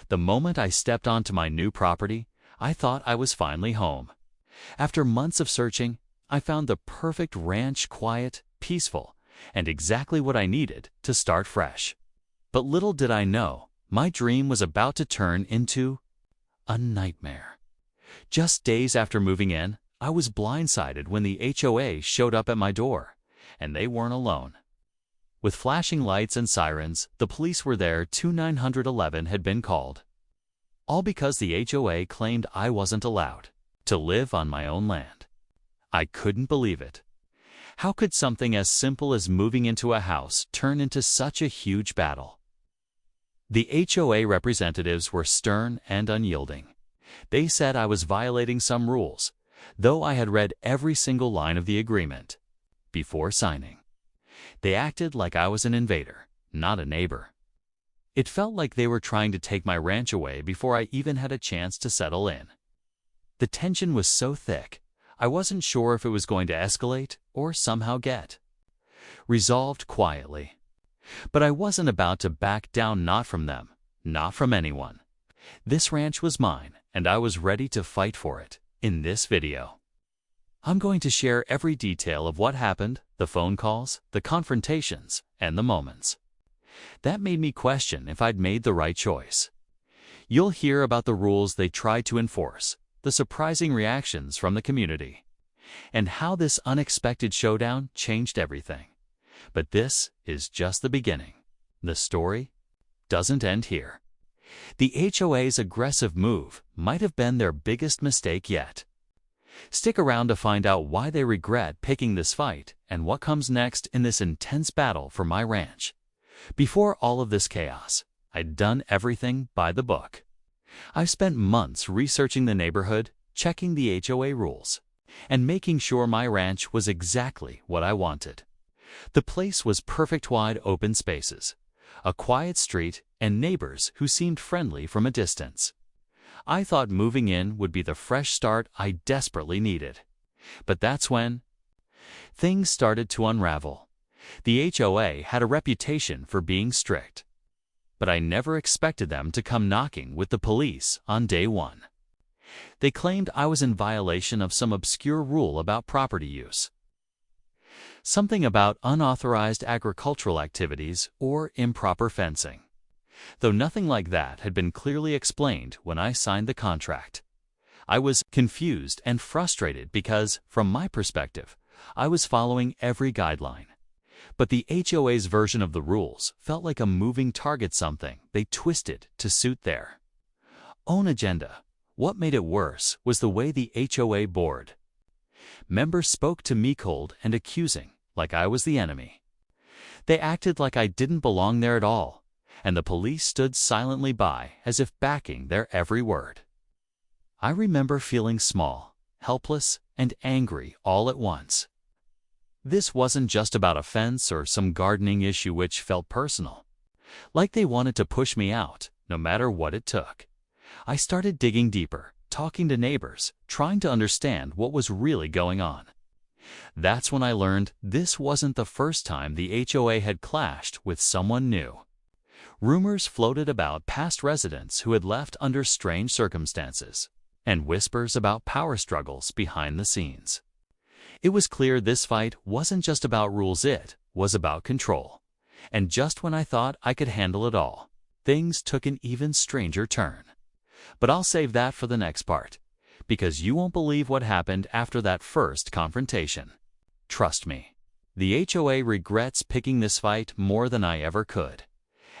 The moment I stepped onto my new property, I thought I was finally home. After months of searching, I found the perfect ranch, quiet, peaceful, and exactly what I needed to start fresh. But little did I know, my dream was about to turn into a nightmare. Just days after moving in, I was blindsided when the HOA showed up at my door, and they weren't alone. With flashing lights and sirens, the police were there. 2911 had been called. All because the HOA claimed I wasn't allowed to live on my own land. I couldn't believe it. How could something as simple as moving into a house turn into such a huge battle? The HOA representatives were stern and unyielding. They said I was violating some rules, though I had read every single line of the agreement before signing. They acted like I was an invader, not a neighbor. It felt like they were trying to take my ranch away before I even had a chance to settle in. The tension was so thick, I wasn't sure if it was going to escalate or somehow get resolved quietly. But I wasn't about to back down, not from them, not from anyone. This ranch was mine, and I was ready to fight for it. In this video, I'm going to share every detail of what happened, the phone calls, the confrontations, and the moments that made me question if I'd made the right choice. You'll hear about the rules they tried to enforce, the surprising reactions from the community, and how this unexpected showdown changed everything. But this is just the beginning. The story doesn't end here. The HOA's aggressive move might have been their biggest mistake yet. Stick around to find out why they regret picking this fight and what comes next in this intense battle for my ranch. Before all of this chaos, I'd done everything by the book. I've spent months researching the neighborhood, checking the HOA rules, and making sure my ranch was exactly what I wanted. The place was perfect: wide open spaces, a quiet street, and neighbors who seemed friendly from a distance. I thought moving in would be the fresh start I desperately needed. But that's when things started to unravel. The HOA had a reputation for being strict, but I never expected them to come knocking with the police on day one. They claimed I was in violation of some obscure rule about property use. Something about unauthorized agricultural activities or improper fencing, though nothing like that had been clearly explained when I signed the contract. I was confused and frustrated because, from my perspective, I was following every guideline. But the HOA's version of the rules felt like a moving target, something they twisted to suit their own agenda. What made it worse was the way the HOA board members spoke to me, cold and accusing, like I was the enemy. They acted like I didn't belong there at all, and the police stood silently by as if backing their every word. I remember feeling small, helpless, and angry all at once. This wasn't just about a fence or some gardening issue which felt personal, like they wanted to push me out, no matter what it took. I started digging deeper, talking to neighbors, trying to understand what was really going on. That's when I learned this wasn't the first time the HOA had clashed with someone new. Rumors floated about past residents who had left under strange circumstances, and whispers about power struggles behind the scenes. It was clear this fight wasn't just about rules, it was about control. And just when I thought I could handle it all, things took an even stranger turn. But I'll save that for the next part, because you won't believe what happened after that first confrontation. Trust me, the HOA regrets picking this fight more than I ever could.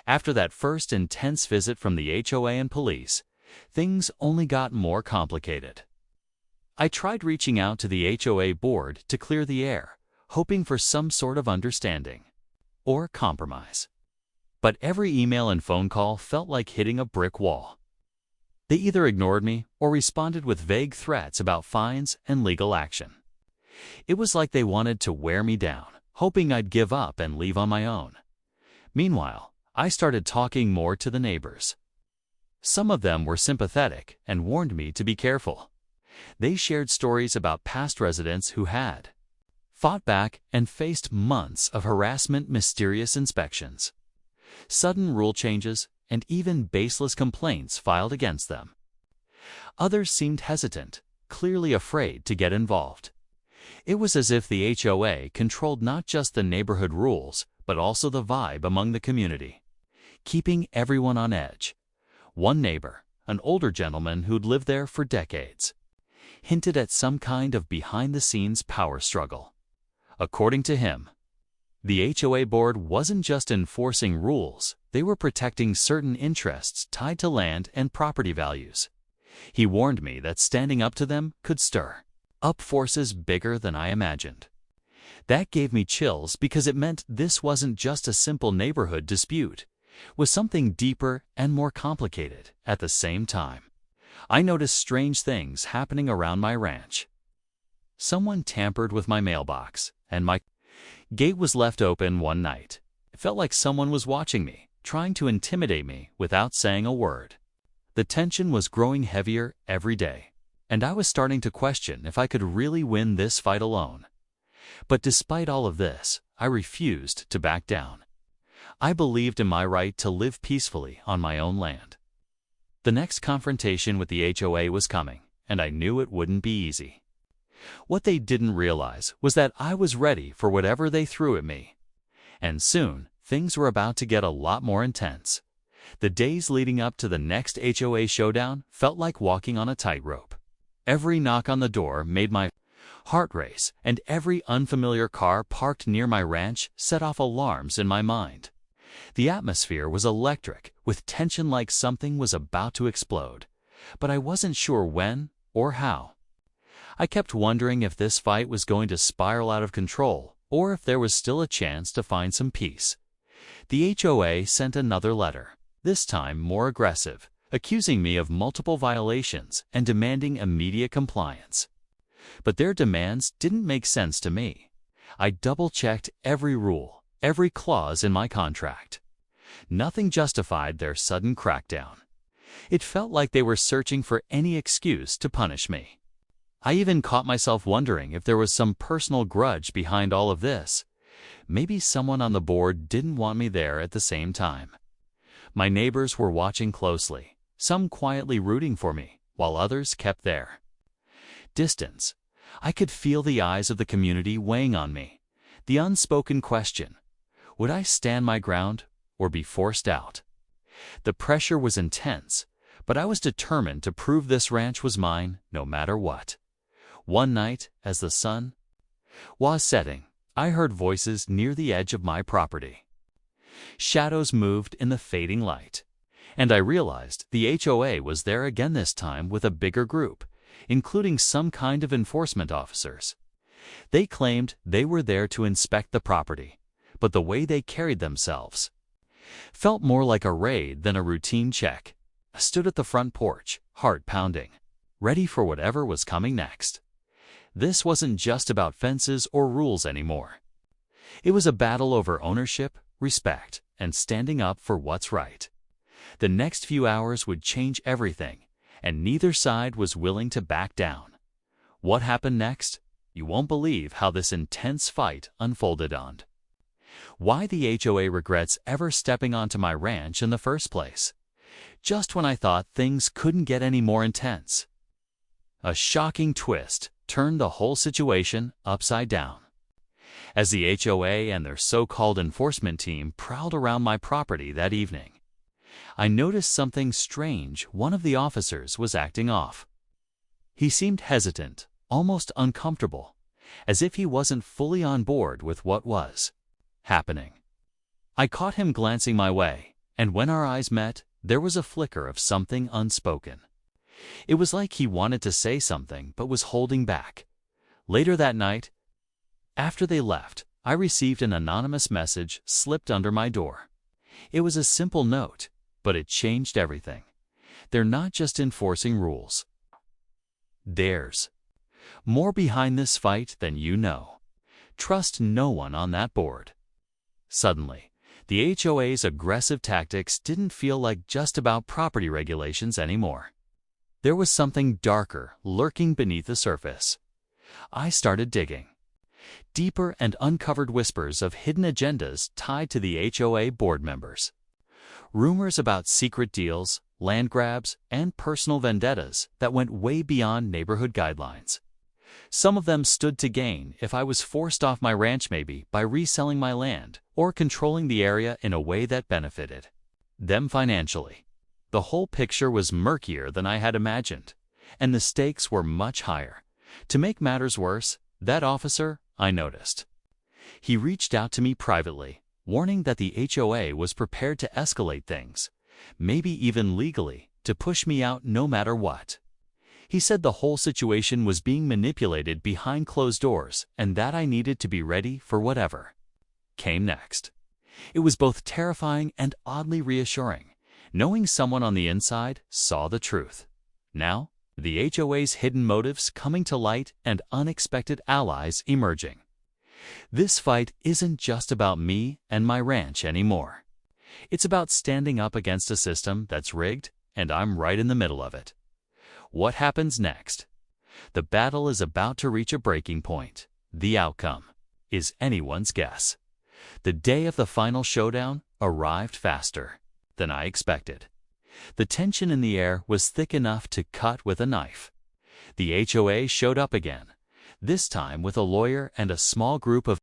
After that first intense visit from the HOA and police, things only got more complicated. I tried reaching out to the HOA board to clear the air, hoping for some sort of understanding or compromise. But every email and phone call felt like hitting a brick wall. They either ignored me or responded with vague threats about fines and legal action. It was like they wanted to wear me down, hoping I'd give up and leave on my own. Meanwhile, I started talking more to the neighbors. Some of them were sympathetic and warned me to be careful. They shared stories about past residents who had fought back and faced months of harassment, mysterious inspections, sudden rule changes, and even baseless complaints filed against them. Others seemed hesitant, clearly afraid to get involved. It was as if the HOA controlled not just the neighborhood rules, but also the vibe among the community, keeping everyone on edge. One neighbor, an older gentleman who'd lived there for decades, hinted at some kind of behind-the-scenes power struggle. According to him, the HOA board wasn't just enforcing rules, they were protecting certain interests tied to land and property values. He warned me that standing up to them could stir up forces bigger than I imagined. That gave me chills because it meant this wasn't just a simple neighborhood dispute. It was something deeper and more complicated at the same time. I noticed strange things happening around my ranch. Someone tampered with my mailbox, and my gate was left open one night. It felt like someone was watching me, trying to intimidate me without saying a word. The tension was growing heavier every day, and I was starting to question if I could really win this fight alone. But despite all of this, I refused to back down. I believed in my right to live peacefully on my own land. The next confrontation with the HOA was coming, and I knew it wouldn't be easy. What they didn't realize was that I was ready for whatever they threw at me. And soon, things were about to get a lot more intense. The days leading up to the next HOA showdown felt like walking on a tightrope. Every knock on the door made my heart race, and every unfamiliar car parked near my ranch set off alarms in my mind. The atmosphere was electric, with tension like something was about to explode, but I wasn't sure when or how. I kept wondering if this fight was going to spiral out of control, or if there was still a chance to find some peace. The HOA sent another letter, this time more aggressive, accusing me of multiple violations and demanding immediate compliance. But their demands didn't make sense to me. I double-checked every rule, every clause in my contract. Nothing justified their sudden crackdown. It felt like they were searching for any excuse to punish me. I even caught myself wondering if there was some personal grudge behind all of this. Maybe someone on the board didn't want me there at the same time. My neighbors were watching closely, some quietly rooting for me, while others kept their distance. I could feel the eyes of the community weighing on me. The unspoken question: would I stand my ground or be forced out? The pressure was intense, but I was determined to prove this ranch was mine no matter what. One night, as the sun was setting, I heard voices near the edge of my property. Shadows moved in the fading light, and I realized the HOA was there again, this time with a bigger group, including some kind of enforcement officers. They claimed they were there to inspect the property, but the way they carried themselves felt more like a raid than a routine check. I stood at the front porch, heart pounding, ready for whatever was coming next. This wasn't just about fences or rules anymore. It was a battle over ownership, respect, and standing up for what's right. The next few hours would change everything, and neither side was willing to back down. What happened next? You won't believe how this intense fight unfolded on. Why the HOA regrets ever stepping onto my ranch in the first place, just when I thought things couldn't get any more intense. A shocking twist turned the whole situation upside down. As the HOA and their so-called enforcement team prowled around my property that evening, I noticed something strange. One of the officers was acting off. He seemed hesitant, almost uncomfortable, as if he wasn't fully on board with what was happening. I caught him glancing my way, and when our eyes met, there was a flicker of something unspoken. It was like he wanted to say something but was holding back. Later that night, after they left, I received an anonymous message slipped under my door. It was a simple note, but it changed everything. They're not just enforcing rules. There's more behind this fight than you know. Trust no one on that board. Suddenly, the HOA's aggressive tactics didn't feel like just about property regulations anymore. There was something darker lurking beneath the surface. I started digging deeper and uncovered whispers of hidden agendas tied to the HOA board members. Rumors about secret deals, land grabs, and personal vendettas that went way beyond neighborhood guidelines. Some of them stood to gain if I was forced off my ranch maybe by reselling my land or controlling the area in a way that benefited them financially. The whole picture was murkier than I had imagined, and the stakes were much higher. To make matters worse, that officer, I noticed. He reached out to me privately, warning that the HOA was prepared to escalate things, maybe even legally, to push me out no matter what. He said the whole situation was being manipulated behind closed doors and that I needed to be ready for whatever came next. It was both terrifying and oddly reassuring, knowing someone on the inside saw the truth. Now, the HOA's hidden motives coming to light and unexpected allies emerging. This fight isn't just about me and my ranch anymore. It's about standing up against a system that's rigged, and I'm right in the middle of it. What happens next? The battle is about to reach a breaking point. The outcome is anyone's guess. The day of the final showdown arrived faster than I expected. The tension in the air was thick enough to cut with a knife. The HOA showed up again, this time with a lawyer and a small group of